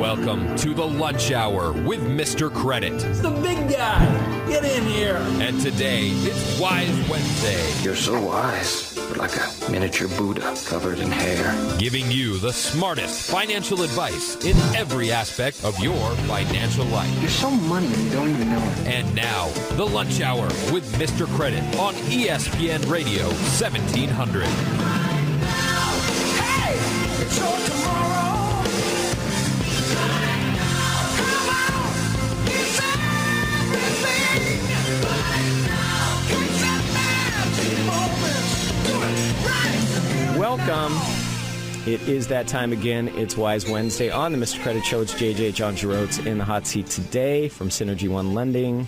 Welcome to the Lunch Hour with Mr. Credit. It's the big guy. Get in here. And today, it's Wise Wednesday. You're so wise, but like a miniature Buddha covered in hair. Giving you the smartest financial advice in every aspect of your financial life. You're so money you don't even know it. And now, the Lunch Hour with Mr. Credit on ESPN Radio 1700. Hey, it's your tomorrow. Welcome. It is that time again. It's Wise Wednesday on the Mr. Credit Show. It's JJ, John Jerotz, in the hot seat today from Synergy One Lending.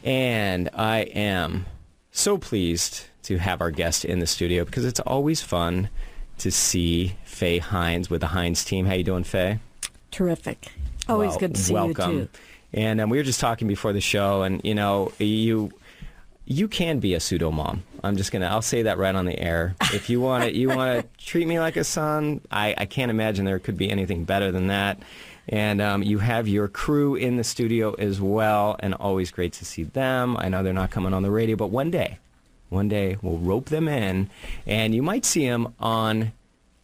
And I am so pleased to have our guest in the studio because it's always fun to see Faye Hines with the Hines team. How you doing, Faye? Terrific. Always good to see welcome. you, too. And we were just talking before the show, and, you know, you can be a pseudo mom. I'll say that right on the air. If you want to treat me like a son, I can't imagine there could be anything better than that. And you have your crew in the studio as well, and always great to see them. I know they're not coming on the radio, but one day we'll rope them in, and you might see them on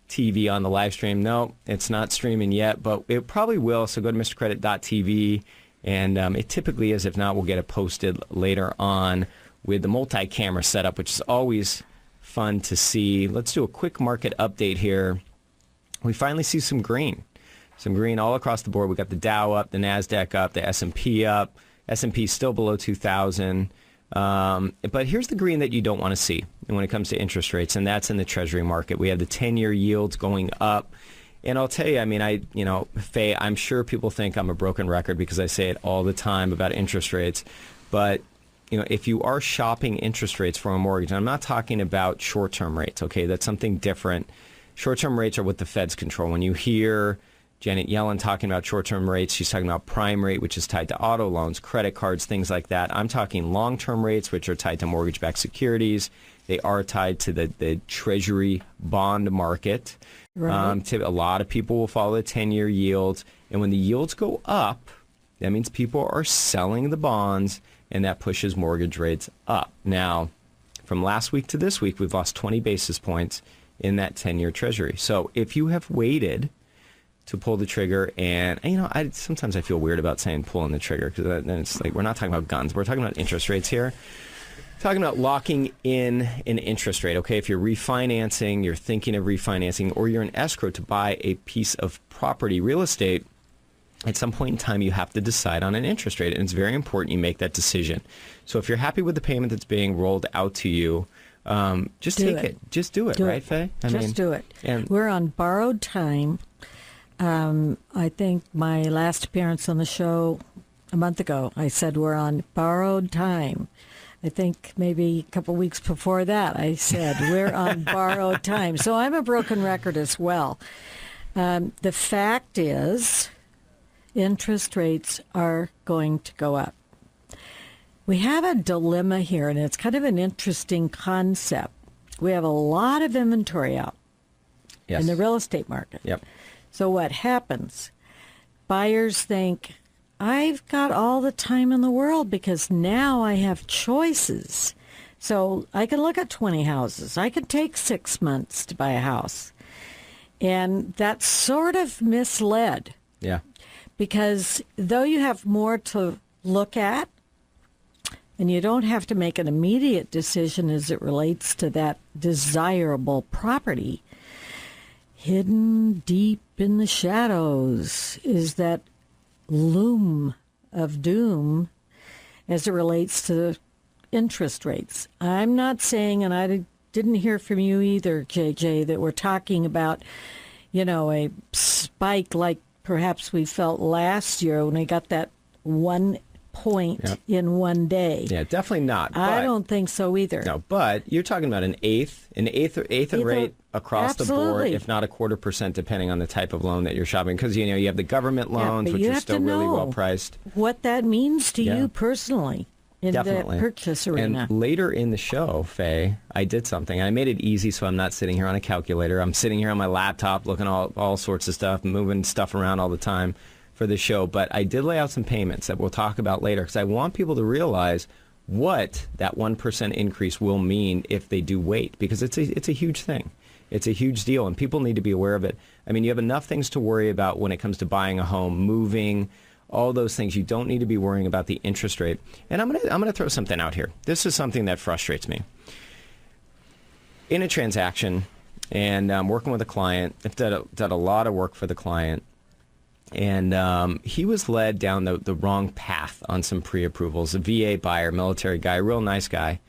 TV on the live stream. No, it's not streaming yet, but it probably will. So go to mrcredit.tv, and it typically is. If not, we'll get it posted later on with the multi-camera setup, which is always fun to see. Let's do a quick market update here. We finally see some green all across the board. We got the Dow up, the NASDAQ up, the S&P up. S&P still below 2,000. But here's the green that you don't want to see when it comes to interest rates, and that's in the Treasury market. We have the 10-year yields going up. And I'll tell you, Faye, I'm sure people think I'm a broken record because I say it all the time about interest rates. But, if you are shopping interest rates for a mortgage, I'm not talking about short-term rates, okay? That's something different. Short-term rates are what the Feds control. When you hear Janet Yellen talking about short-term rates, she's talking about prime rate, which is tied to auto loans, credit cards, things like that. I'm talking long-term rates, which are tied to mortgage-backed securities. They are tied to the Treasury bond market. Right. A lot of people will follow the 10-year yields. And when the yields go up, that means people are selling the bonds, and that pushes mortgage rates up. Now, from last week to this week, we've lost 20 basis points in that 10-year Treasury. So if you have waited to pull the trigger, and sometimes I feel weird about saying pulling the trigger because then it's like we're not talking about guns. We're talking about interest rates here. Talking about locking in an interest rate. Okay, if you're refinancing, you're thinking of refinancing, or you're in escrow to buy a piece of property, real estate, at some point in time you have to decide on an interest rate, and it's very important you make that decision. So if you're happy with the payment that's being rolled out to you, just take it. Just do it, right, Faye? Do it. And we're on borrowed time. I think my last appearance on the show a month ago, I said we're on borrowed time. I think maybe a couple weeks before that, I said we're on borrowed time. So I'm a broken record as well. The fact is, interest rates are going to go up. We have a dilemma here, and it's kind of an interesting concept. We have a lot of inventory out in the real estate market. Yep. So what happens? Buyers think, I've got all the time in the world because now I have choices. So I can look at 20 houses. I can take 6 months to buy a house. And that's sort of misled. Yeah. Because though you have more to look at, and you don't have to make an immediate decision as it relates to that desirable property, hidden deep in the shadows is that loom of doom as it relates to interest rates. I'm not saying, and I didn't hear from you either, JJ, that we're talking about, a spike like perhaps we felt last year when we got that 1 point in one day. Yeah, definitely not. I don't think so either. No, but you're talking about an eighth of rate across the board, if not 0.25%, depending on the type of loan that you're shopping. Because, you have the government loans, which are still really well priced. What that means to you personally. in Definitely. the purchase arena. And later in the show, Faye, I did something. I made it easy so I'm not sitting here on a calculator. I'm sitting here on my laptop looking at all sorts of stuff, moving stuff around all the time for the show. But I did lay out some payments that we'll talk about later because I want people to realize what that 1% increase will mean if they do wait, because it's a huge thing. It's a huge deal, and people need to be aware of it. I mean, you have enough things to worry about when it comes to buying a home, moving, all those things. You don't need to be worrying about the interest rate. And I'm gonna throw something out here. This is something that frustrates me. In a transaction, and I'm working with a client, I've done a lot of work for the client, and he was led down the wrong path on some pre-approvals. A VA buyer, military guy, real nice guy.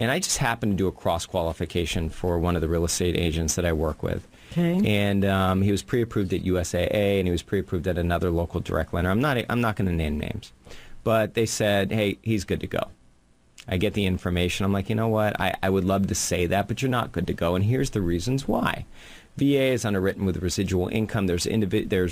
And I just happened to do a cross-qualification for one of the real estate agents that I work with. Okay. And he was pre-approved at USAA, and he was pre-approved at another local direct lender. I'm not going to name names. But they said, hey, he's good to go. I get the information. I'm like, you know what? I would love to say that, but you're not good to go. And here's the reasons why. VA is underwritten with residual income. There's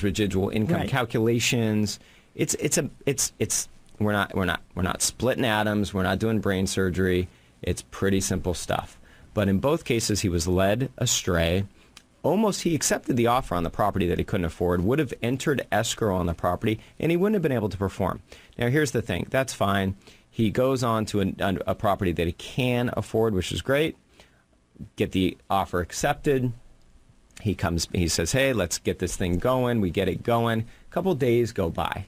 residual income calculations. We're not splitting atoms. We're not doing brain surgery. It's pretty simple stuff. But in both cases, he was led astray. He accepted the offer on the property that he couldn't afford, would have entered escrow on the property, and he wouldn't have been able to perform. Now, here's the thing. That's fine. He goes on to a property that he can afford, which is great. Get the offer accepted. He says, hey, let's get this thing going. We get it going. A couple days go by,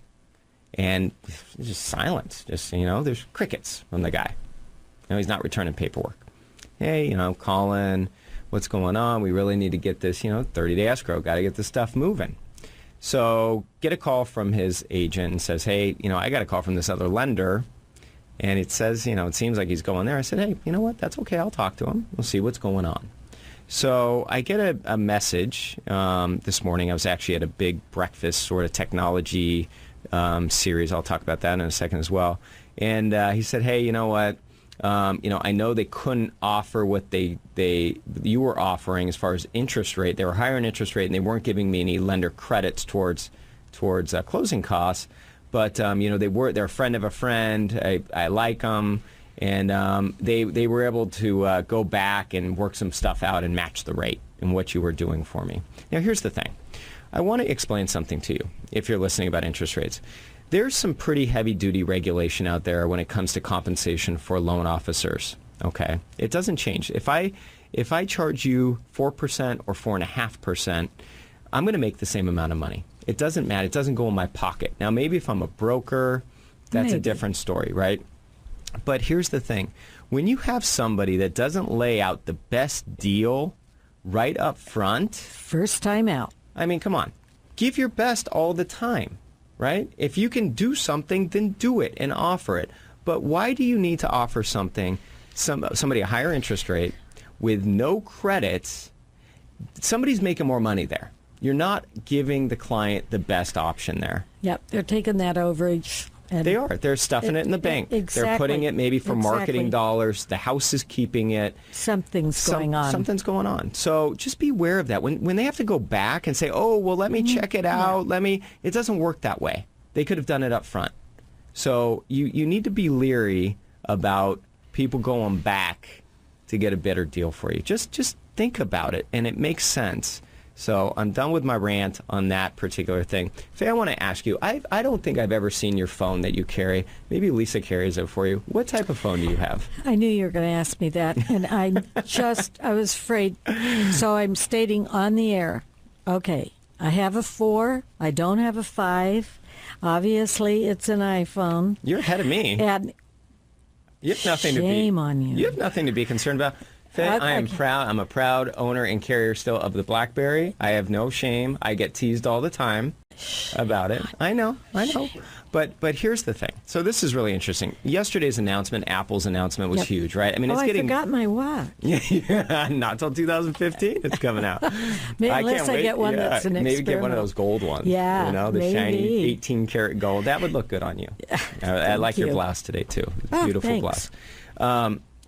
and just silence. There's crickets from the guy. He's not returning paperwork. Hey, calling, what's going on? We really need to get this, 30-day escrow. Got to get this stuff moving. So get a call from his agent and says, hey, I got a call from this other lender. And it says, it seems like he's going there. I said, hey, you know what? That's okay. I'll talk to him. We'll see what's going on. So I get a message this morning. I was actually at a big breakfast sort of technology series. I'll talk about that in a second as well. And he said, hey, you know what? I know they couldn't offer what you were offering as far as interest rate. They were higher in interest rate, and they weren't giving me any lender credits towards closing costs. But they're a friend of a friend. I like them, and they were able to go back and work some stuff out and match the rate in what you were doing for me. Now, here's the thing. I want to explain something to you if you're listening about interest rates. There's some pretty heavy-duty regulation out there when it comes to compensation for loan officers, okay? It doesn't change. If I charge you 4% or 4.5%, I'm going to make the same amount of money. It doesn't matter. It doesn't go in my pocket. Now, maybe if I'm a broker, that's a different story, right? But here's the thing. When you have somebody that doesn't lay out the best deal right up front... First time out. I mean, come on. Give your best all the time. Right? If you can do something, then do it and offer it. But why do you need to offer somebody a higher interest rate with no credits? Somebody's making more money there. You're not giving the client the best option there. Yep, they're taking that overage. And they are. They're stuffing it in the bank. Exactly. They're putting it maybe for marketing dollars. The house is keeping it. Something's going on. Something's going on. So just be aware of that. When they have to go back and say, oh, well, let me check it out. It doesn't work that way. They could have done it up front. So you need to be leery about people going back to get a better deal for you. Just think about it, and it makes sense. So I'm done with my rant on that particular thing. Faye, I want to ask you, I don't think I've ever seen your phone that you carry. Maybe Lisa carries it for you. What type of phone do you have? I knew you were going to ask me that, and I was afraid. So I'm stating on the air, okay, I have a 4. I don't have a 5. Obviously, it's an iPhone. You're ahead of me. And you have nothing shame on you. You have nothing to be concerned about. Faye, I am proud. I'm a proud owner and carrier still of the BlackBerry. I have no shame. I get teased all the time about it. I know. But here's the thing. So this is really interesting. Yesterday's announcement, Apple's announcement, was huge, right? I mean, it's getting. I forgot my watch. Yeah, not until 2015. It's coming out. Unless I get one that's an maybe get one of those gold ones. Yeah, the maybe. shiny 18-karat gold. That would look good on you. I like your blouse today too. Beautiful blouse.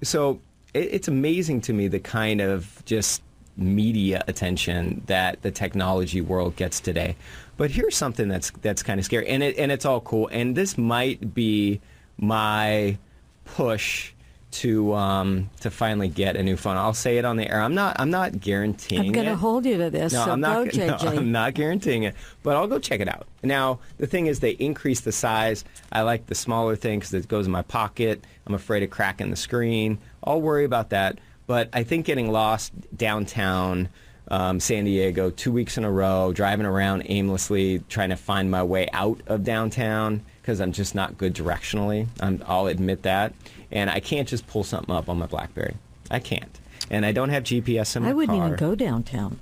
So it's amazing to me the kind of just media attention that the technology world gets today. But here's something that's kind of scary, and it's all cool. And this might be my push to finally get a new phone. I'll say it on the air. I'm not guaranteeing it. I'm going to hold you to this. No, so I'm not. go, JJ. No, I'm not guaranteeing it, but I'll go check it out. Now, the thing is, they increase the size. I like the smaller thing because it goes in my pocket. I'm afraid of cracking the screen. I'll worry about that. But I think getting lost downtown San Diego 2 weeks in a row, driving around aimlessly, trying to find my way out of downtown because I'm just not good directionally. I'll admit that. And I can't just pull something up on my BlackBerry. I can't. And I don't have GPS in my car. I wouldn't even go downtown.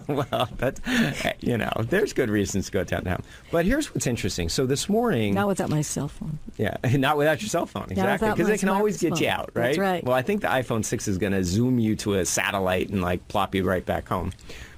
Well, that's, there's good reasons to go downtown. But here's what's interesting. So this morning... Not without my cell phone. Yeah, not without your cell phone, exactly. Because it can always get you out, right? That's right. Well, I think the iPhone 6 is going to zoom you to a satellite and, plop you right back home.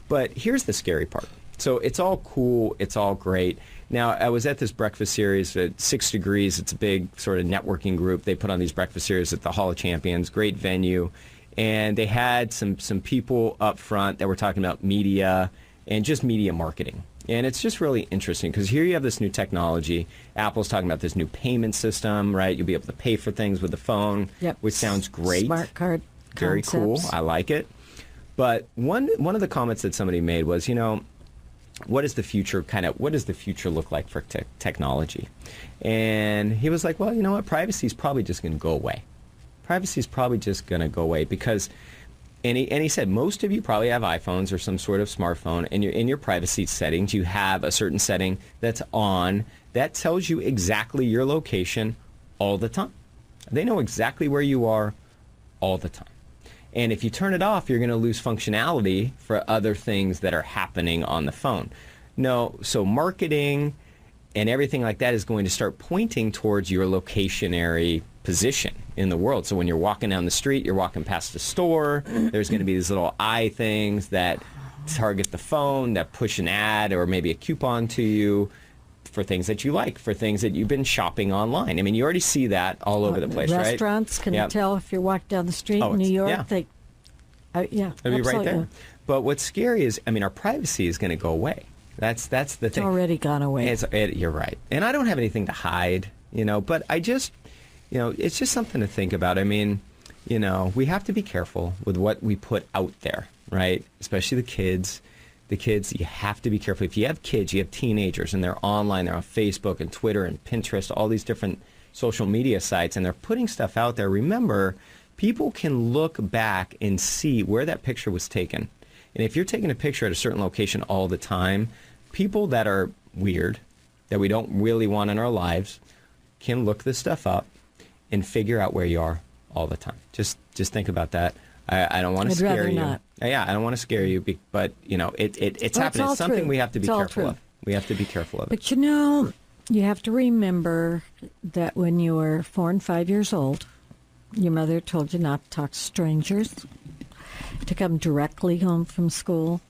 But here's the scary part. So it's all cool. It's all great. Now, I was at this breakfast series at 6 Degrees. It's a big sort of networking group. They put on these breakfast series at the Hall of Champions. Great venue. And they had some people up front that were talking about media and just media marketing. And it's just really interesting because here you have this new technology. Apple's talking about this new payment system, right? You'll be able to pay for things with the phone, which sounds great. Smart card Very concepts. cool. I like it. But one of the comments that somebody made was, what is the future what does the future look like for technology? And he was like, well, you know what? Privacy is probably just going to go away. Privacy is probably just going to go away because, and he said, most of you probably have iPhones or some sort of smartphone, and in your privacy settings, you have a certain setting that's on that tells you exactly your location all the time. They know exactly where you are all the time. And if you turn it off, you're going to lose functionality for other things that are happening on the phone. No, so marketing and everything like that is going to start pointing towards your locationary position in the world. So when you're walking down the street, you're walking past a store, there's going to be these little eye things that target the phone, that push an ad or maybe a coupon to you for things that you like, for things that you've been shopping online. I mean, you already see that all over the place, right? Restaurants can tell if you're walking down the street in New York. It'll be right there. But what's scary is, our privacy is going to go away. That's the thing. It's already gone away. You're right. And I don't have anything to hide, but I just, it's just something to think about. We have to be careful with what we put out there, right? Especially the kids. The kids, you have to be careful. If you have kids, you have teenagers, and they're online, they're on Facebook and Twitter and Pinterest, all these different social media sites, and they're putting stuff out there. Remember, people can look back and see where that picture was taken. And if you're taking a picture at a certain location all the time, people that are weird, that we don't really want in our lives, can look this stuff up and figure out where you are all the time. Just think about that. I don't want to scare you. Not. Yeah, I don't want to scare you, but it's happening. It's something we have to be careful of. We have to be careful of it. But you have to remember that when you were 4 and 5 years old, your mother told you not to talk to strangers, to come directly home from school.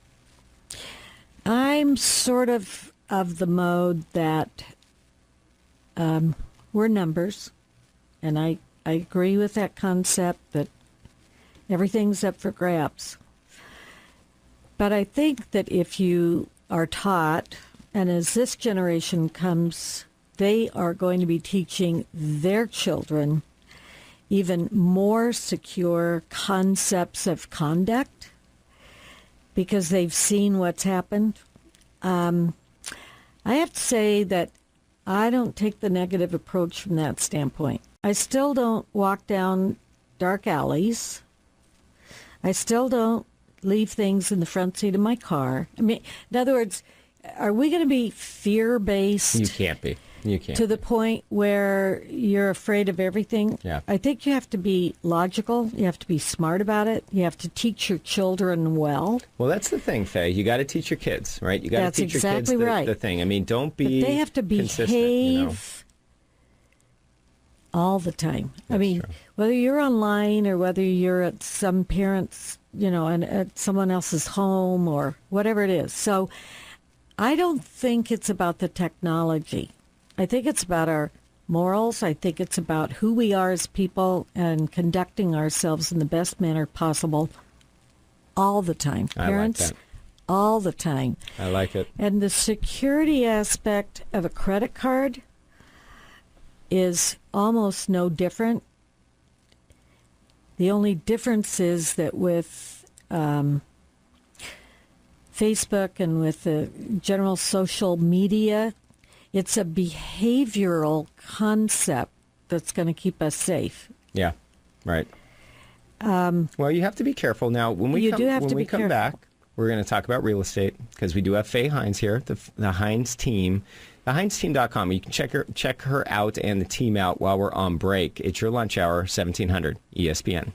I'm sort of the mode that we're numbers, and I agree with that concept that everything's up for grabs. But I think that if you are taught, and as this generation comes, they are going to be teaching their children even more secure concepts of conduct because they've seen what's happened. I have to say that I don't take the negative approach from that standpoint. I still don't walk down dark alleys. I still don't leave things in the front seat of my car. In other words, are we going to be fear-based? You can't be. You can't. To the point where you're afraid of everything? Yeah. I think you have to be logical. You have to be smart about it. You have to teach your children well. Well, that's the thing, Faye. You got to teach your kids, right? You got to teach exactly your kids right. the thing. Don't be. But they have to behave all the time. That's true. Whether you're online or whether you're at some parents, and at someone else's home or whatever it is. So I don't think it's about the technology. I think it's about our morals. I think it's about who we are as people and conducting ourselves in the best manner possible all the time. Parents, I like that. All the time. I like it. And the security aspect of a credit card, is almost no different. The only difference is that with Facebook and with the general social media, it's a behavioral concept that's going to keep us safe. Yeah, right. Well, you have to be careful. Now, when we come back, we're going to talk about real estate because we do have Faye Hines here, the Hines team. TheHinesTeam.com. You can check her out and the team out while we're on break. It's your lunch hour, 1700 ESPN.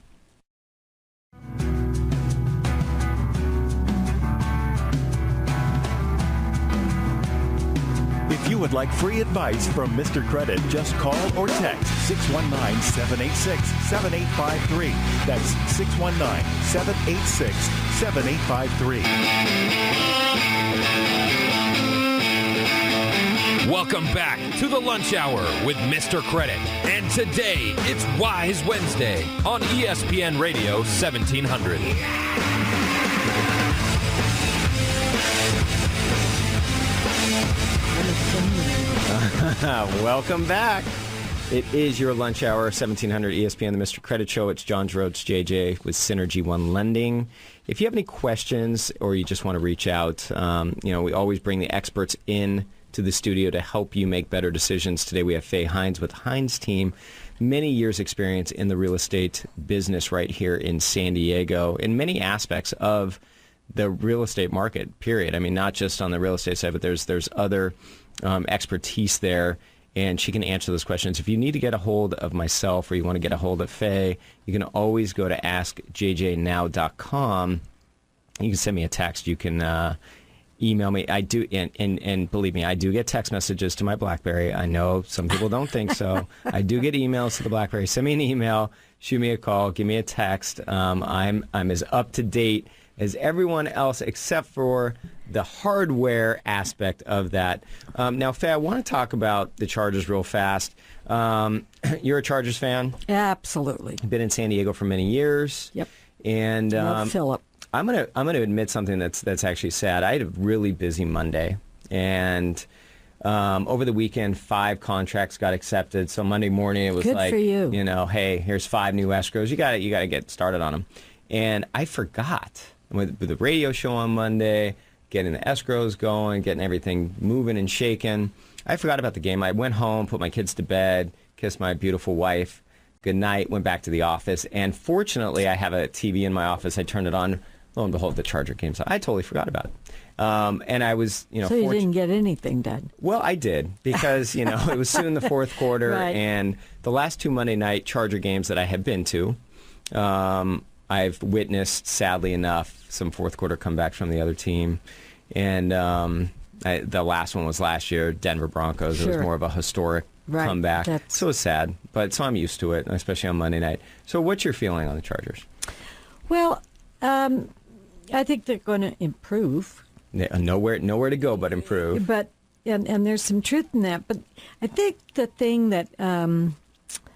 If you would like free advice from Mr. Credit, just call or text 619-786-7853. That's 619-786-7853. Welcome back to the Lunch Hour with Mr. Credit. And today, it's Wise Wednesday on ESPN Radio 1700. Welcome back. It is your lunch hour, 1700 ESPN, the Mr. Credit Show. It's John Jerotz, JJ, with Synergy One Lending. If you have any questions or you just want to reach out, we always bring the experts in to the studio to help you make better decisions. Today we have Faye Hines with Hines Team. Many years experience in the real estate business right here in San Diego in many aspects of the real estate market, period. I mean, not just on the real estate side, but there's other expertise there, and she can answer those questions. If you need to get a hold of myself or you want to get a hold of Faye, you can always go to askjjnow.com. You can send me a text. You can email me. I do, and believe me, I do get text messages to my BlackBerry. I know some people don't think so. I do get emails to the BlackBerry. Send me an email, shoot me a call, give me a text. I'm as up to date as everyone else except for the hardware aspect of that. Now, Faye, I want to talk about the Chargers real fast. You're a Chargers fan? Absolutely. Been in San Diego for many years. Yep. And Love Phillip. I'm gonna admit something that's actually sad. I had a really busy Monday, and over the weekend, 5 contracts got accepted. So Monday morning, it was Good like, for you. Hey, here's 5 new escrows. You got to get started on them. And I forgot with the radio show on Monday, getting the escrows going, getting everything moving and shaking. I forgot about the game. I went home, put my kids to bed, kissed my beautiful wife. Good night. Went back to the office, and fortunately, I have a TV in my office. I turned it on. Lo and behold, the Charger game's on. I totally forgot about it. And I was, So you didn't get anything done. Well, I did, because, it was soon the fourth quarter, Right. And the last 2 Monday night Charger games that I have been to, I've witnessed, sadly enough, some fourth quarter comebacks from the other team. And the last one was last year, Denver Broncos. It was Sure. more of a historic Right. comeback. That's- So it's sad, so I'm used to it, especially on Monday night. So what's your feeling on the Chargers? Well, I think they're going to improve. Nowhere to go but improve. But and there's some truth in that. But I think the thing that I'm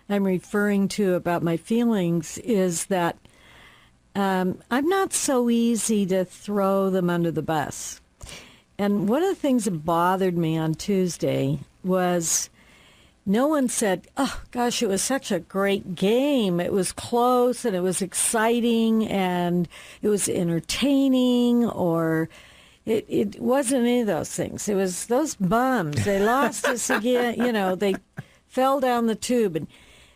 referring to about my feelings is that I'm not so easy to throw them under the bus. And one of the things that bothered me on Tuesday was no one said, oh, gosh, it was such a great game. It was close and it was exciting and it was entertaining, or it wasn't any of those things. It was those bums. They lost us again. They fell down the tube and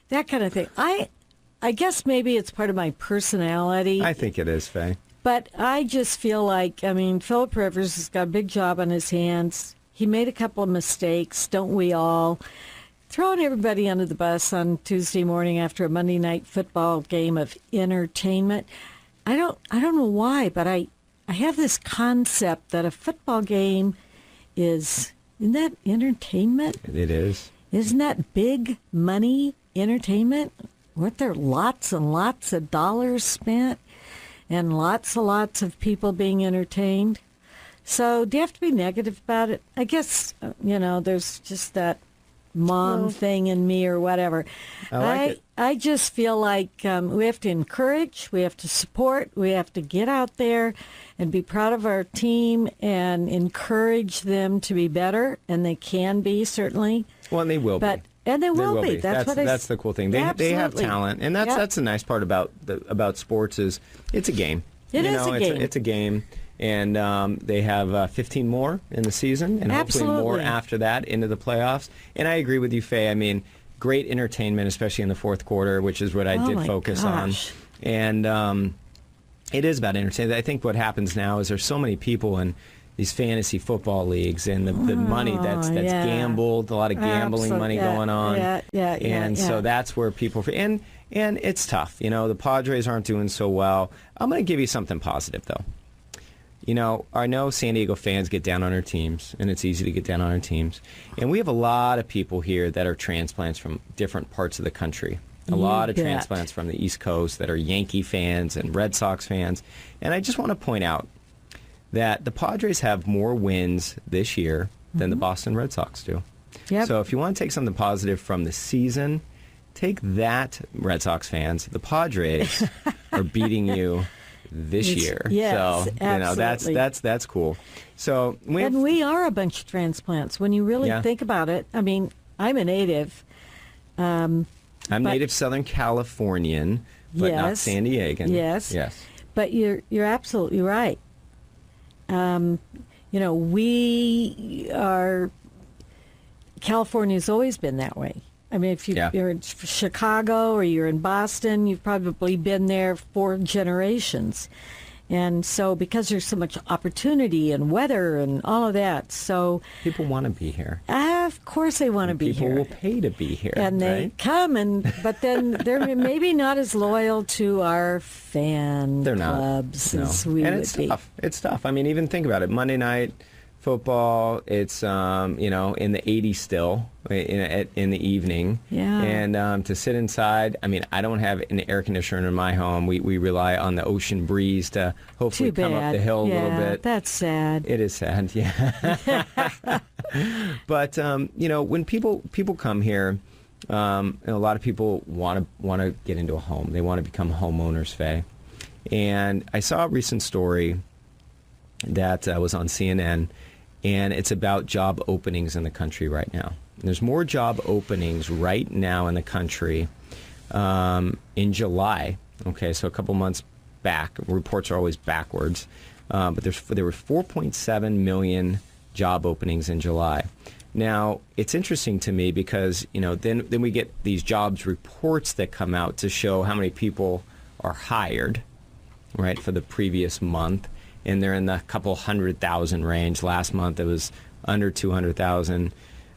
that kind of thing. I guess maybe it's part of my personality. I think it is, Faye. But I just feel like, Phillip Rivers has got a big job on his hands. He made a couple of mistakes, don't we all? Throwing everybody under the bus on Tuesday morning after a Monday night football game of entertainment. I don't know why, but I have this concept that a football game isn't that entertainment? It is. Isn't that big money entertainment? Weren't there lots and lots of dollars spent and lots of people being entertained? So do you have to be negative about it? I guess, there's just that mom thing in me or whatever. I like it. I just feel like we have to encourage, we have to support, we have to get out there and be proud of our team and encourage them to be better, and they can be, certainly. Well, and they will But And they will be. That's the cool thing. They have talent, and that's the nice part about sports is it's a game. It is a game. It's a game, and they have 15 more in the season, and hopefully more after that into the playoffs. And I agree with you, Faye. I mean, great entertainment, especially in the fourth quarter, which is what I did focus on. And it is about entertainment. I think what happens now is there's so many people in these fantasy football leagues, and the money that's gambled, a lot of gambling money going on. So that's where people, and it's tough. The Padres aren't doing so well. I'm going to give you something positive, though. I know San Diego fans get down on our teams, and it's easy to get down on our teams. And we have a lot of people here that are transplants from different parts of the country. A lot of transplants from the East Coast that are Yankee fans and Red Sox fans. And I just want to point out that the Padres have more wins this year than the Boston Red Sox do. Yep. So if you want to take something positive from the season, take that, Red Sox fans. The Padres are beating you this year. Yes, so absolutely. That's cool. So we are a bunch of transplants when you really think about it. I mean, I'm a native. I'm native Southern Californian, but not San Diegan. Yes. But you're absolutely right. We are. California's always been that way. I mean, if you're in Chicago or you're in Boston, you've probably been there 4 generations. And so because there's so much opportunity and weather and all of that, so... People want to be here. Of course they want to be here. People will pay to be here. And they come, but then they're maybe not as loyal to our fan clubs as we would be. It's tough. I mean, even think about it. Monday night football, it's, in the 80s still in the evening. Yeah. And to sit inside, I mean, I don't have an air conditioner in my home. We rely on the ocean breeze to hopefully come up the hill a little bit. That's sad. It is sad, yeah. But, when people come here, a lot of people want to get into a home. They want to become homeowners, Faye. And I saw a recent story that was on CNN, and it's about job openings in the country right now. There's more job openings right now in the country in July. Okay, so a couple months back. Reports are always backwards. But there were 4.7 million job openings in July. Now, it's interesting to me because, then we get these jobs reports that come out to show how many people are hired, right, for the previous month. And they're in the couple 100,000 range. Last month it was under 200,000.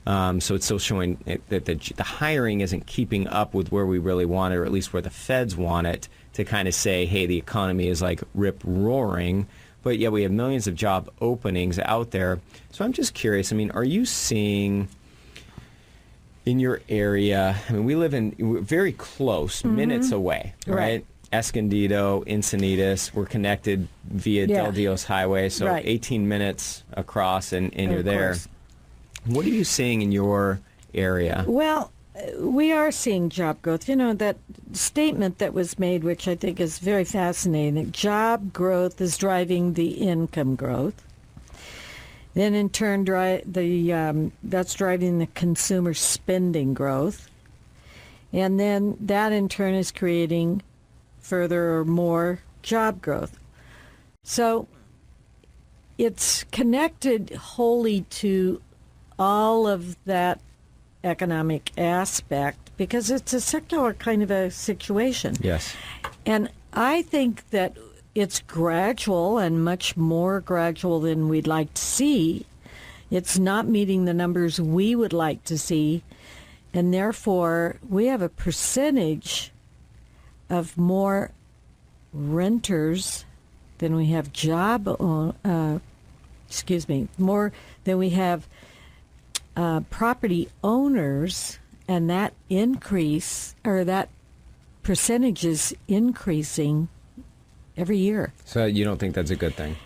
So it's still showing that the hiring isn't keeping up with where we really want it, or at least where the feds want it, to kind of say, hey, the economy is like rip-roaring. But yeah, we have millions of job openings out there. So I'm just curious, I mean, are you seeing in your area, I mean, we're very close, minutes away, right? Escondido, Encinitas, we're connected via Del Dios Highway, so 18 minutes across and you're there. What are you seeing in your area? Well, we are seeing job growth. That statement that was made, which I think is very fascinating, that job growth is driving the income growth. Then in turn, that's driving the consumer spending growth. And then that in turn is creating further or more job growth. So it's connected wholly to all of that economic aspect because it's a secular kind of a situation. Yes. And I think that it's gradual and much more gradual than we'd like to see. It's not meeting the numbers we would like to see, and therefore we have a percentage of more renters than we have more than we have property owners, and that increase, or that percentage is increasing every year. So you don't think that's a good thing?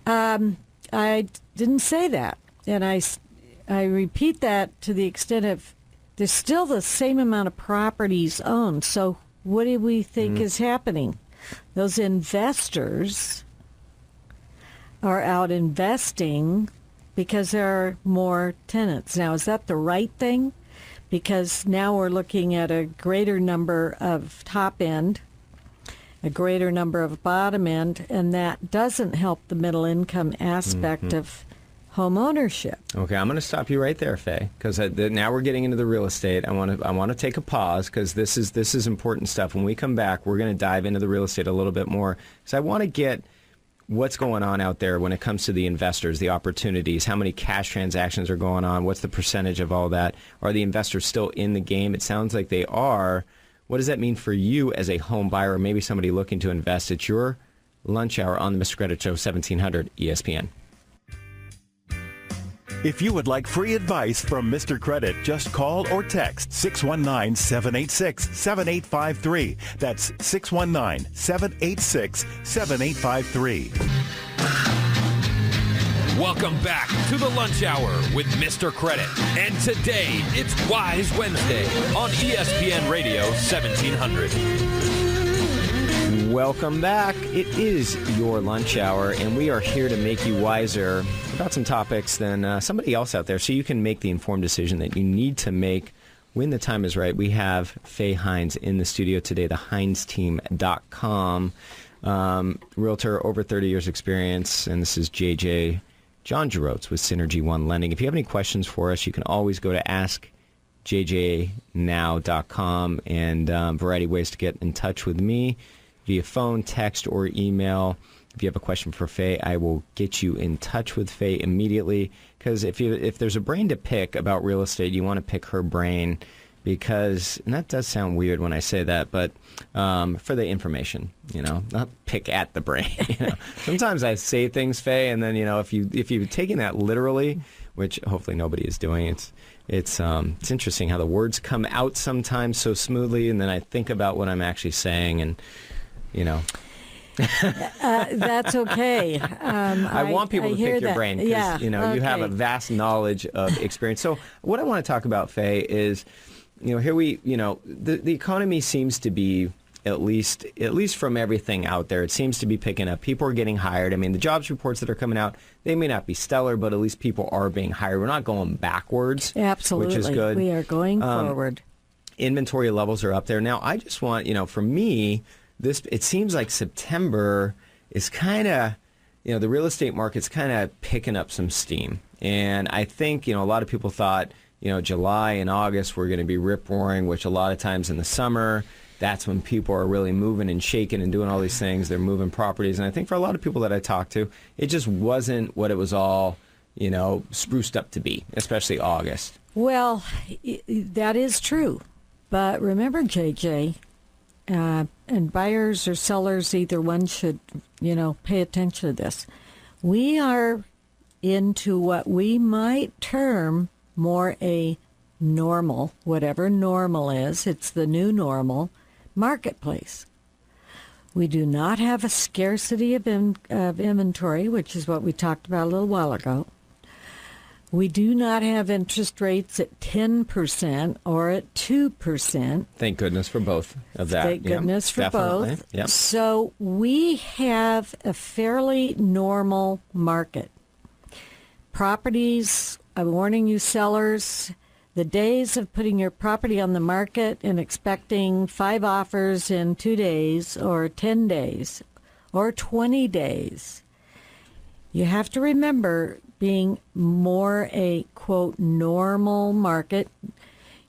I didn't say that, and I repeat that to the extent of there's still the same amount of properties owned, so what do we think is happening? Those investors are out investing because there are more tenants. Now, is that the right thing? because now we're looking at a greater number of top end, a greater number of bottom end, and that doesn't help the middle income aspect of home ownership. Okay, I'm going to stop you right there, Faye, because now we're getting into the real estate. I want to take a pause because this is important stuff. When we come back, we're going to dive into the real estate a little bit more because I want to get what's going on out there when it comes to the investors, the opportunities, how many cash transactions are going on, what's the percentage of all that? Are the investors still in the game? It sounds like they are. What does that mean for you as a home buyer or maybe somebody looking to invest? It's your lunch hour on the Mr. Credit Show, 1700 ESPN. If you would like free advice from Mr. Credit, just call or text 619-786-7853. That's 619-786-7853. Welcome back to the Lunch Hour with Mr. Credit. And today, it's Wise Wednesday on ESPN Radio 1700. Welcome back. It is your lunch hour, and we are here to make you wiser about some topics than somebody else out there so you can make the informed decision that you need to make when the time is right. We have Faye Hines in the studio today, thehinesteam.com, realtor, over 30 years experience, and this is JJ John Jerotz with Synergy One Lending. If you have any questions for us, you can always go to askjjnow.com, and a variety of ways to get in touch with me via phone, text, or email. If you have a question for Faye, I will get you in touch with Faye immediately, because if there's a brain to pick about real estate, you want to pick her brain, because, and that does sound weird when I say that, but for the information, not pick at the brain. Sometimes I say things, Faye, and then if you're taking that literally, which hopefully nobody is doing, it's interesting how the words come out sometimes so smoothly, and then I think about what I'm actually saying, and that's okay. I want people to pick your brain because you have a vast knowledge of experience. So what I want to talk about, Faye, is here the economy seems to be, at least from everything out there, it seems to be picking up. People are getting hired. I mean, the jobs reports that are coming out, they may not be stellar, but at least people are being hired. We're not going backwards, absolutely, which is good. We are going forward. Inventory levels are up there. Now, I just want, for me, it seems like September is kind of, the real estate market's kind of picking up some steam. And I think, a lot of people thought, July and August were going to be rip-roaring, which a lot of times in the summer, that's when people are really moving and shaking and doing all these things. They're moving properties. And I think for a lot of people that I talked to, it just wasn't what it was all, spruced up to be, especially August. Well, that is true. But remember, JJ, and buyers or sellers, either one should, pay attention to this. We are into what we might term more a normal, whatever normal is, it's the new normal, marketplace. We do not have a scarcity of inventory, which is what we talked about a little while ago. We do not have interest rates at 10% or at 2%. Thank goodness for both of that. Thank goodness for definitely. both. Yep. So we have a fairly normal market. Properties, I'm warning you sellers, the days of putting your property on the market and expecting 5 offers in 2 days or 10 days or 20 days, you have to remember being more a, quote, normal market.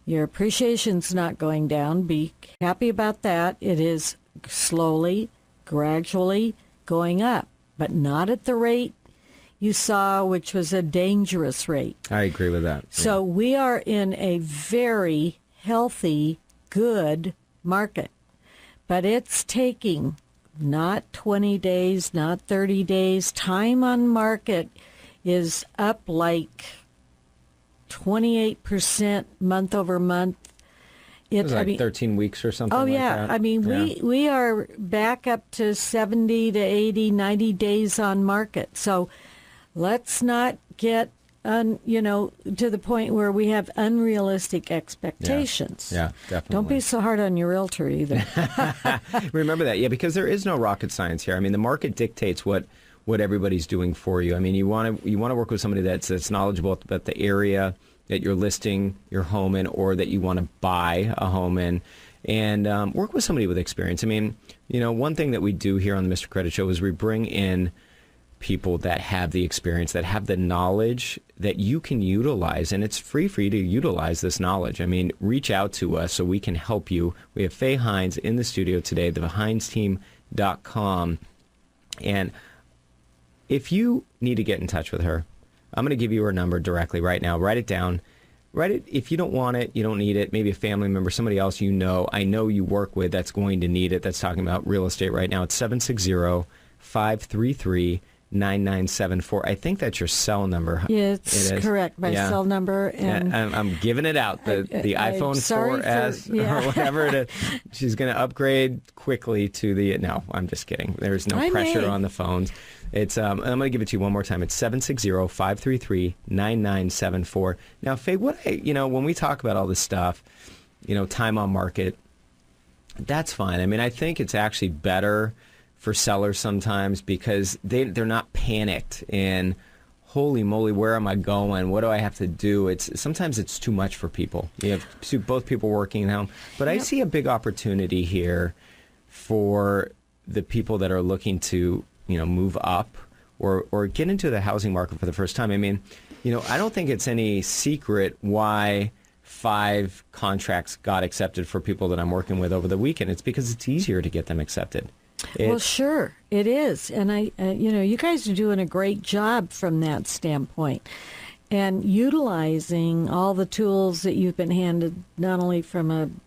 Your appreciation's not going down. Be happy about that. It is slowly, gradually going up, but not at the rate you saw, which was a dangerous rate. I agree with that. So we are in a very healthy, good market, but it's taking not 20 days, not 30 days. Time on market is up like 28% month over month. It was 13 weeks or something like that. I mean, we are back up to 70 to 80, 90 days on market. So let's not get, to the point where we have unrealistic expectations. Yeah, definitely. Don't be so hard on your realtor either. Remember that, because there is no rocket science here. I mean, the market dictates what everybody's doing for you. I mean, you want to work with somebody that's knowledgeable about the area, that you're listing your home in or that you want to buy a home in, and work with somebody with experience. I mean, one thing that we do here on the Mr. Credit Show is we bring in people that have the experience, that have the knowledge that you can utilize, and it's free for you to utilize this knowledge. I mean, reach out to us so we can help you. We have Faye Hines in the studio today, thehinesteam.com, and if you need to get in touch with her, I'm going to give you her number directly right now. Write it down. Write it. If you don't want it, you don't need it, maybe a family member, somebody else I know you work with that's going to need it, that's talking about real estate right now. It's 760-533-9974. I think that's your cell number. Yeah, it's correct. My cell number. And I'm giving it out. The iPhone 4S or whatever it is. She's going to upgrade quickly to the... No, I'm just kidding. There's no pressure on the phones. It's I'm going to give it to you one more time. It's 760-533-9974. Now, Faye, when we talk about all this stuff, time on market, that's fine. I mean, I think it's actually better for sellers sometimes because they're not panicked and holy moly, where am I going? What do I have to do? Sometimes it's too much for people. You have both people working at home. But I see a big opportunity here for the people that are looking to, move up or get into the housing market for the first time. I mean, I don't think it's any secret why 5 contracts got accepted for people that I'm working with over the weekend. It's because it's easier to get them accepted. Well, sure, it is. And you guys are doing a great job from that standpoint and utilizing all the tools that you've been handed, not only from an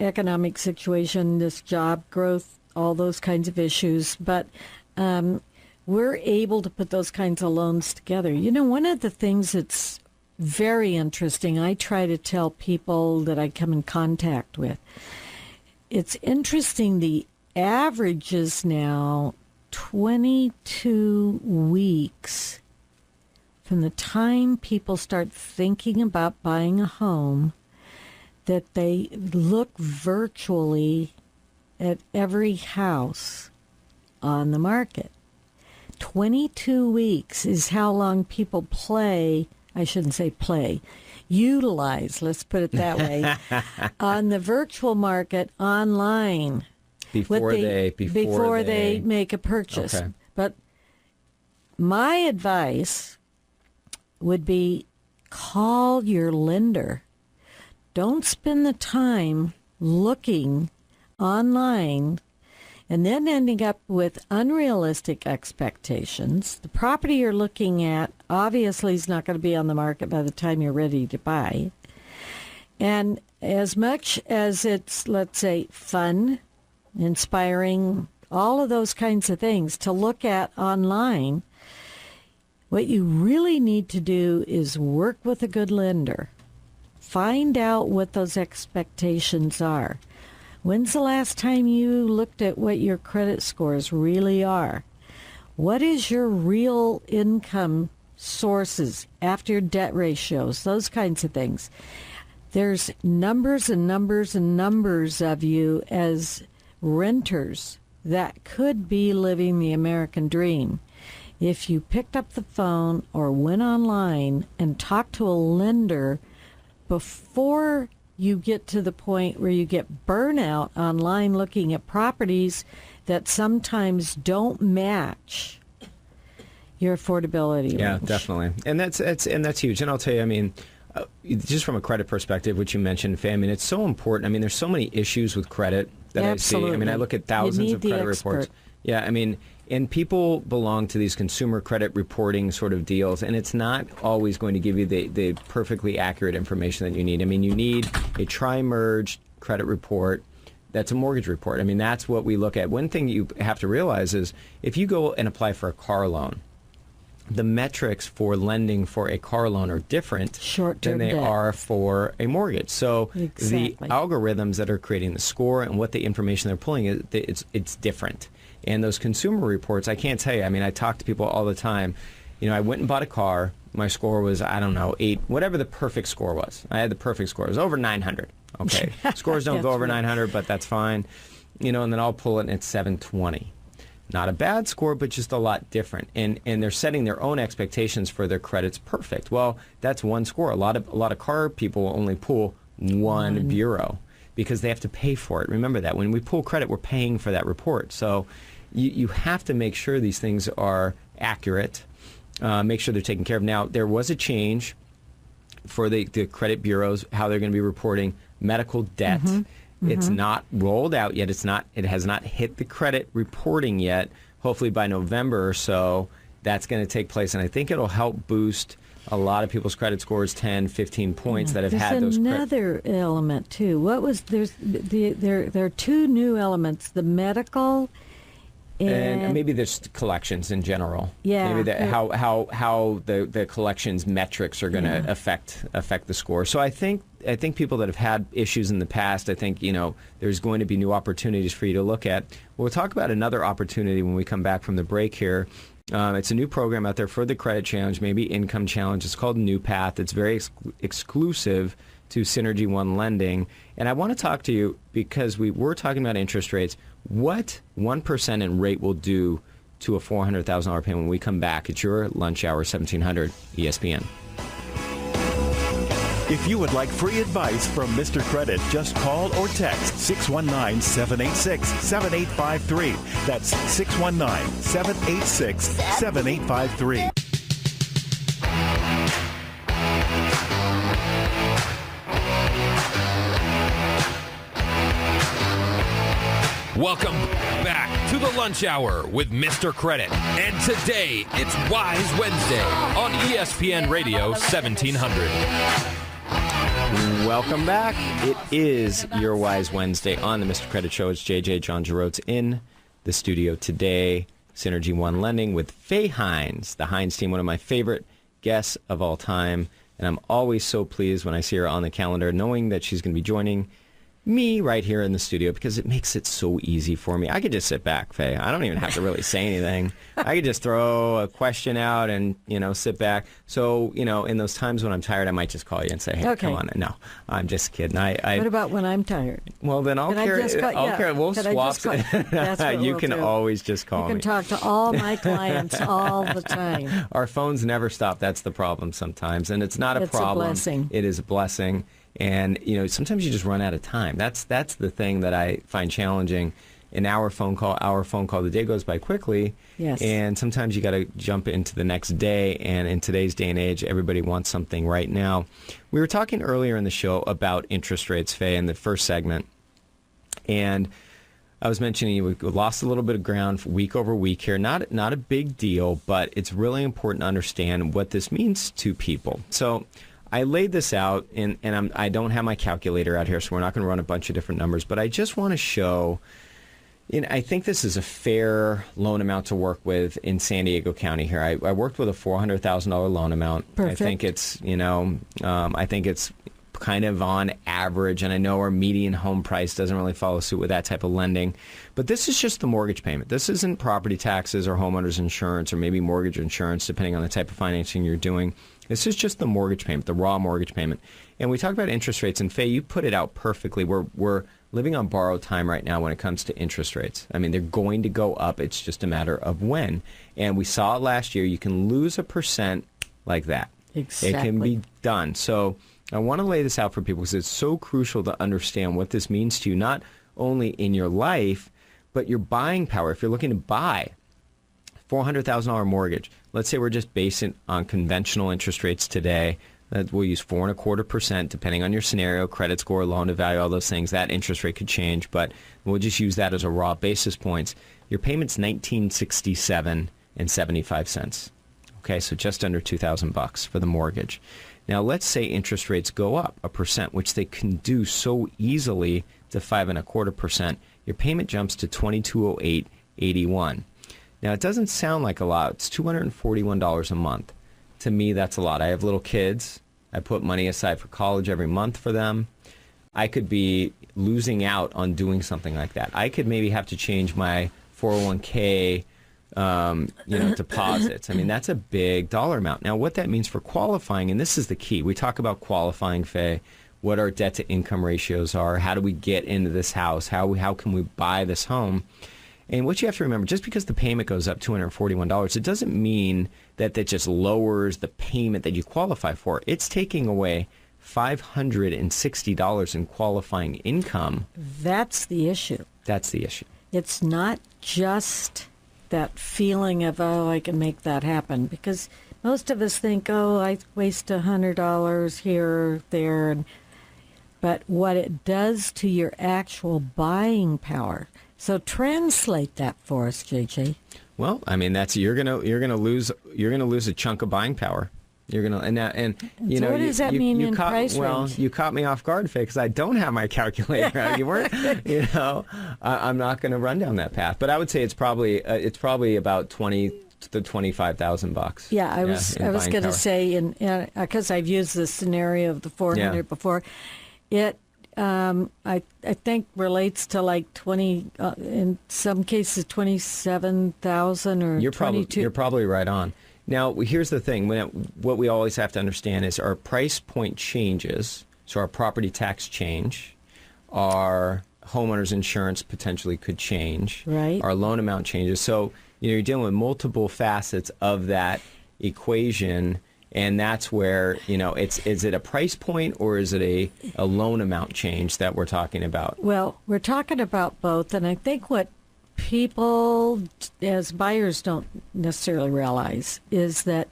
economic situation, this job growth, all those kinds of issues, but we're able to put those kinds of loans together. One of the things that's very interesting, I try to tell people that I come in contact with, it's interesting, the average is now 22 weeks from the time people start thinking about buying a home that they look virtually at every house on the market. 22 weeks is how long people utilize, let's put it that way, on the virtual market online before they make a purchase. Okay. But my advice would be call your lender. Don't spend the time looking online and then ending up with unrealistic expectations. The property you're looking at obviously is not going to be on the market by the time you're ready to buy. And as much as it's, let's say, fun, inspiring, all of those kinds of things to look at online, what you really need to do is work with a good lender. Find out what those expectations are. When's the last time you looked at what your credit scores really are? What is your real income sources after your debt ratios? Those kinds of things. There's numbers and numbers and numbers of you as renters that could be living the American dream. If you picked up the phone or went online and talked to a lender before you get to the point where you get burnout online looking at properties that sometimes don't match your affordability range. Yeah, definitely. And that's huge. And I'll tell you, I mean, just from a credit perspective, which you mentioned, Faye, I mean, it's so important. I mean, there's so many issues with credit that Absolutely. I see. I mean, I look at thousands of credit reports. Yeah, I mean, and people belong to these consumer credit reporting sort of deals, and it's not always going to give you the perfectly accurate information that you need. I mean, you need a tri-merged credit report that's a mortgage report. I mean, that's what we look at. One thing you have to realize is if you go and apply for a car loan, the metrics for lending for a car loan are different than they are for a mortgage. So the algorithms that are creating the score and what the information they're pulling, it's different. And those consumer reports, I can't tell you. I mean, I talk to people all the time. I went and bought a car. My score was, 8, whatever the perfect score was. I had the perfect score. It was over 900. Okay. Scores don't go over 900, but that's fine. And then I'll pull it and it's 720. not a bad score, but just a lot different. And they're setting their own expectations for their credits perfect. Well, that's one score. A lot of car people will only pull one bureau because they have to pay for it. Remember that. When we pull credit, we're paying for that report. So you have to make sure these things are accurate, make sure they're taken care of. Now, there was a change for the credit bureaus, how they're going to be reporting medical debt. It's not rolled out yet. It has not hit the credit reporting yet. Hopefully by November or so, that's going to take place. And I think it'll help boost a lot of people's credit scores, 10, 15 points that have had those. There's another element, too. There are two new elements, the medical and maybe there's collections in general. Yeah. Maybe how the collections metrics are going to affect the score. So I think people that have had issues in the past, I think, there's going to be new opportunities for you to look at. We'll talk about another opportunity when we come back from the break here. It's a new program out there for the credit challenge, maybe income challenge. It's called New Path. It's very exclusive to Synergy One Lending. And I want to talk to you because we were talking about interest rates. What 1% in rate will do to a $400,000 payment when we come back. It's your lunch hour, 1700 ESPN. If you would like free advice from Mr. Credit, just call or text 619-786-7853. That's 619-786-7853. Welcome back to the lunch hour with Mr. Credit. And today, it's Wise Wednesday on ESPN Radio 1700. Welcome back. It is your Wise Wednesday on the Mr. Credit Show. It's JJ John Jerotz in the studio today. Synergy One Lending with Faye Hines, the Hines team, one of my favorite guests of all time. And I'm always so pleased when I see her on the calendar, knowing that she's going to be joining me right here in the studio because it makes it so easy for me. I could just sit back, Faye. I don't even have to really say anything. I could just throw a question out and, sit back. So, in those times when I'm tired, I might just call you and say, hey, come on. No, I'm just kidding. What about when I'm tired? Well, then I'll carry. We'll swap. You can always just call me. You can talk to all my clients all the time. Our phones never stop. That's the problem sometimes. And it's not a problem. It's a blessing. It is a blessing. And, sometimes you just run out of time. That's the thing that I find challenging. An hour phone call, the day goes by quickly. Yes. And sometimes you got to jump into the next day. And in today's day and age, everybody wants something right now. We were talking earlier in the show about interest rates, Faye, in the first segment. And I was mentioning we lost a little bit of ground week over week here. Not a big deal, but it's really important to understand what this means to people. So I laid this out, and I don't have my calculator out here, so we're not going to run a bunch of different numbers, but I just want to show, I think this is a fair loan amount to work with in San Diego County here. I worked with a $400,000 loan amount. Perfect. I think it's, I think it's kind of on average, and I know our median home price doesn't really follow suit with that type of lending, but this is just the mortgage payment. This isn't property taxes or homeowner's insurance or maybe mortgage insurance, depending on the type of financing you're doing. This is just the mortgage payment, the raw mortgage payment. And we talk about interest rates, and Faye, you put it out perfectly. We're living on borrowed time right now when it comes to interest rates. I mean, they're going to go up. It's just a matter of when. And we saw it last year. You can lose 1% like that. Exactly. It can be done. So I want to lay this out for people because it's so crucial to understand what this means to you, not only in your life, but your buying power. If you're looking to buy $400,000 mortgage, let's say we're just basing on conventional interest rates today, that we'll use 4.25%, depending on your scenario, credit score, loan to value, all those things. That interest rate could change, but we'll just use that as a raw basis points. Your payment's $1,967.75. Okay, so just under $2,000 for the mortgage. Now, let's say interest rates go up 1%, which they can do so easily to 5.25%. Your payment jumps to $2,208.81. Now, it doesn't sound like a lot. It's $241 a month. To me, that's a lot. I have little kids. I put money aside for college every month for them. I could be losing out on doing something like that. I could maybe have to change my 401k deposits. I mean, that's a big dollar amount. Now, what that means for qualifying, and this is the key. We talk about qualifying, Faye, what our debt-to-income ratios are. How do we get into this house? How can we buy this home? And what you have to remember, just because the payment goes up $241, it doesn't mean that just lowers the payment that you qualify for. It's taking away $560 in qualifying income. That's the issue. That's the issue. It's not just that feeling of, oh, I can make that happen, because most of us think, oh, I waste $100 here or there. But what it does to your actual buying power. So translate that for us, JJ. Well, I mean, that's you're gonna lose a chunk of buying power. You're gonna you so know. What does that mean in price range? Well, you caught me off guard, Faye, because I don't have my calculator. You weren't, you know. I'm not going to run down that path, but I would say it's probably about $20,000 to $25,000. Yeah, I was going to say, because I've used the scenario of the 400 before, it I think relates to like 20 in some cases 27,000 or you're 22. You're probably right on. Now, here's the thing. What we always have to understand is our price point changes, so our property tax change, our homeowner's insurance potentially could change, right? Our loan amount changes. So, you're dealing with multiple facets of that equation, and that's where, is it a price point or is it a loan amount change that we're talking about? Well, we're talking about both, and I think what people as buyers don't necessarily realize is that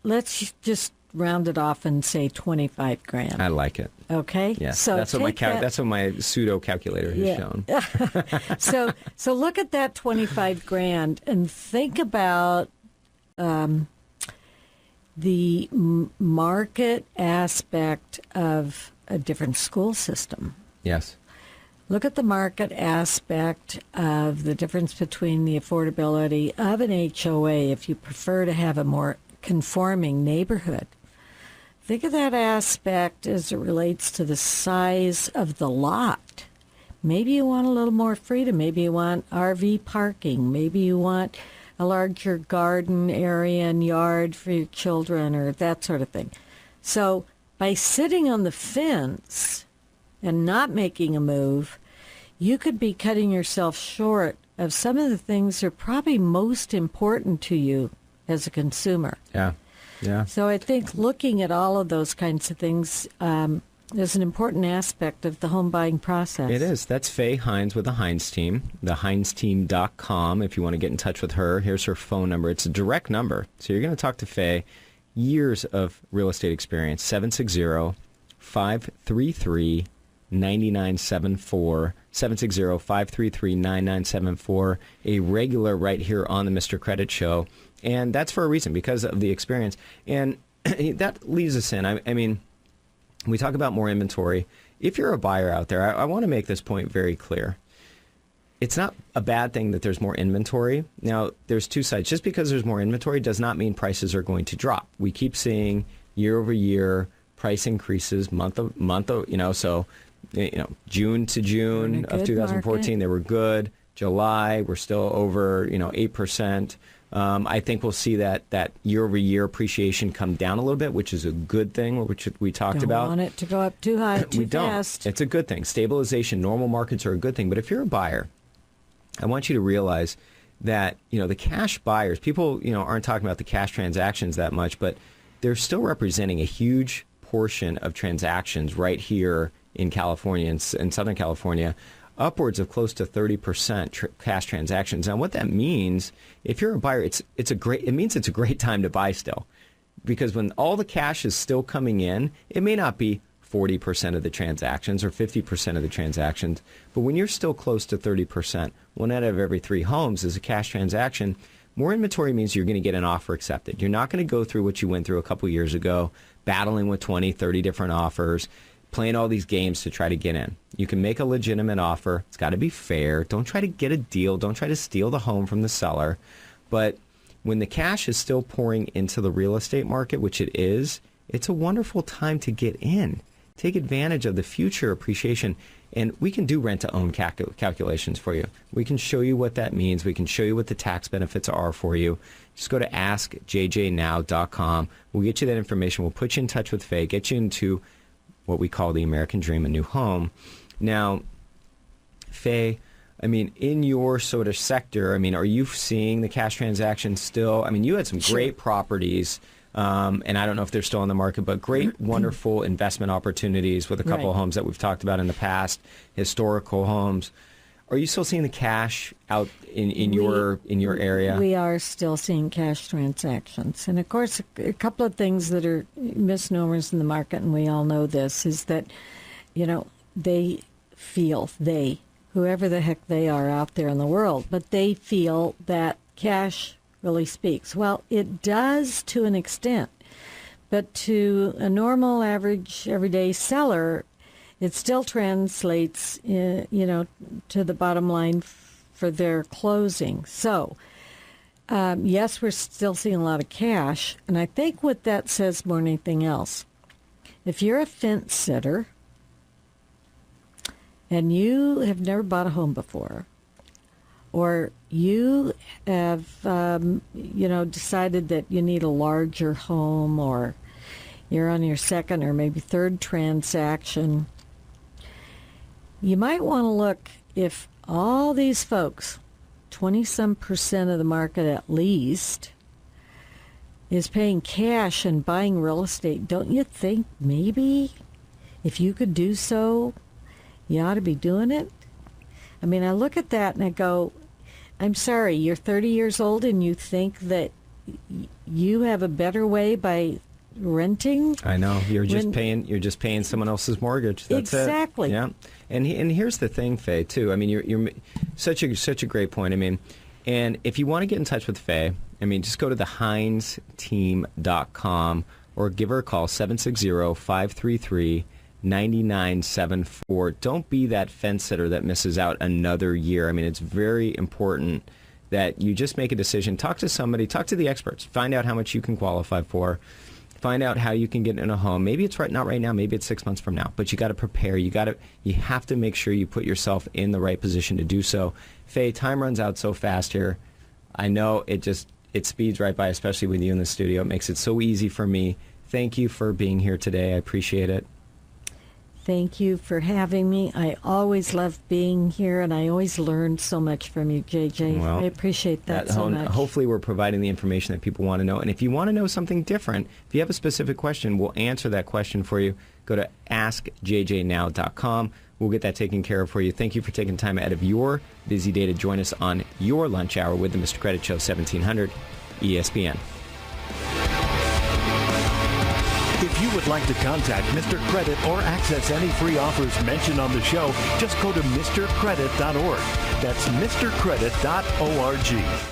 let's just round it off and say 25 grand. I like it. Okay. Yeah. So that's what my pseudo calculator has shown. So look at that 25 grand and think about the market aspect of a different school system. Yes. Look at the market aspect of the difference between the affordability of an HOA if you prefer to have a more conforming neighborhood. Think of that aspect as it relates to the size of the lot. Maybe you want a little more freedom. Maybe you want RV parking. Maybe you want a larger garden area and yard for your children or that sort of thing. So by sitting on the fence and not making a move, you could be cutting yourself short of some of the things that are probably most important to you as a consumer. Yeah, yeah. So I think looking at all of those kinds of things is an important aspect of the home buying process. It is. That's Faye Hines with the Hines Team, thehinesteam.com. If you want to get in touch with her, here's her phone number. It's a direct number. So you're going to talk to Faye. Years of real estate experience, 760-533-9974, 760-533-9974, a regular right here on the Mr. Credit Show. And that's for a reason, because of the experience. And that leads us in. I mean, we talk about more inventory. If you're a buyer out there, I want to make this point very clear. It's not a bad thing that there's more inventory. Now, there's two sides. Just because there's more inventory does not mean prices are going to drop. We keep seeing year over year price increases June to June of 2014, market. They were good. July, we're still over, 8%. I think we'll see that year-over-year appreciation come down a little bit, which is a good thing, which we talked about. Don't want it to go up too high, too fast. It's a good thing. Stabilization, normal markets are a good thing. But if you're a buyer, I want you to realize that, the cash buyers, people, aren't talking about the cash transactions that much, but they're still representing a huge portion of transactions right here in California, in Southern California, upwards of close to 30% cash transactions. And what that means, if you're a buyer, it means it's a great time to buy still, because when all the cash is still coming in, it may not be 40% of the transactions or 50% of the transactions, but when you're still close to 30%, 1 out of every 3 homes is a cash transaction. More inventory means you're going to get an offer accepted. You're not going to go through what you went through a couple years ago, battling with 20, 30 different offers, playing all these games to try to get in. You can make a legitimate offer. It's got to be fair. Don't try to get a deal. Don't try to steal the home from the seller. But when the cash is still pouring into the real estate market, which it is, it's a wonderful time to get in. Take advantage of the future appreciation. And we can do rent-to-own calculations for you. We can show you what that means. We can show you what the tax benefits are for you. Just go to askjjnow.com. We'll get you that information. We'll put you in touch with Faye, get you into what we call the American Dream, a new home. Now, Faye, I mean, in your sort of sector, I mean, are you seeing the cash transactions still? I mean, you had some great properties, and I don't know if they're still on the market, but great, wonderful investment opportunities with a couple of homes that we've talked about in the past, historical homes. Are you still seeing the cash out in your area? We are still seeing cash transactions. And, of course, a couple of things that are misnomers in the market, and we all know this, is that, they feel, whoever the heck they are out there in the world, but they feel that cash really speaks. Well, it does to an extent, but to a normal, average, everyday seller, it still translates, to the bottom line for their closing. So, yes, we're still seeing a lot of cash, and I think what that says more than anything else, if you're a fence sitter and you have never bought a home before, or you have, decided that you need a larger home, or you're on your second or maybe third transaction, you might want to look if all these folks, 20-some% of the market at least, is paying cash and buying real estate. Don't you think maybe if you could do so, you ought to be doing it? I mean, I look at that and I go, I'm sorry, you're 30 years old and you think that you have a better way by renting? I know. You're just paying someone else's mortgage. That's exactly. it. Yeah. And here's the thing, Faye, too. I mean, you're such a great point. I mean, and if you want to get in touch with Faye, I mean, just go to thehinesteam.com or give her a call, 760-533-9974. Don't be that fence sitter that misses out another year. I mean, it's very important that you just make a decision. Talk to somebody. Talk to the experts. Find out how much you can qualify for. Find out how you can get in a home. Maybe it's not right now. Maybe it's 6 months from now. But you got to prepare. You have to make sure you put yourself in the right position to do so. Faye, time runs out so fast here. I know it speeds right by, especially with you in the studio. It makes it so easy for me. Thank you for being here today. I appreciate it. Thank you for having me. I always love being here, and I always learn so much from you, JJ. Well, I appreciate that so much. Hopefully we're providing the information that people want to know. And if you want to know something different, if you have a specific question, we'll answer that question for you. Go to askjjnow.com. We'll get that taken care of for you. Thank you for taking time out of your busy day to join us on your lunch hour with the Mr. Credit Show, 1700 ESPN. If you would like to contact Mr. Credit or access any free offers mentioned on the show, just go to mrcredit.org. That's mrcredit.org.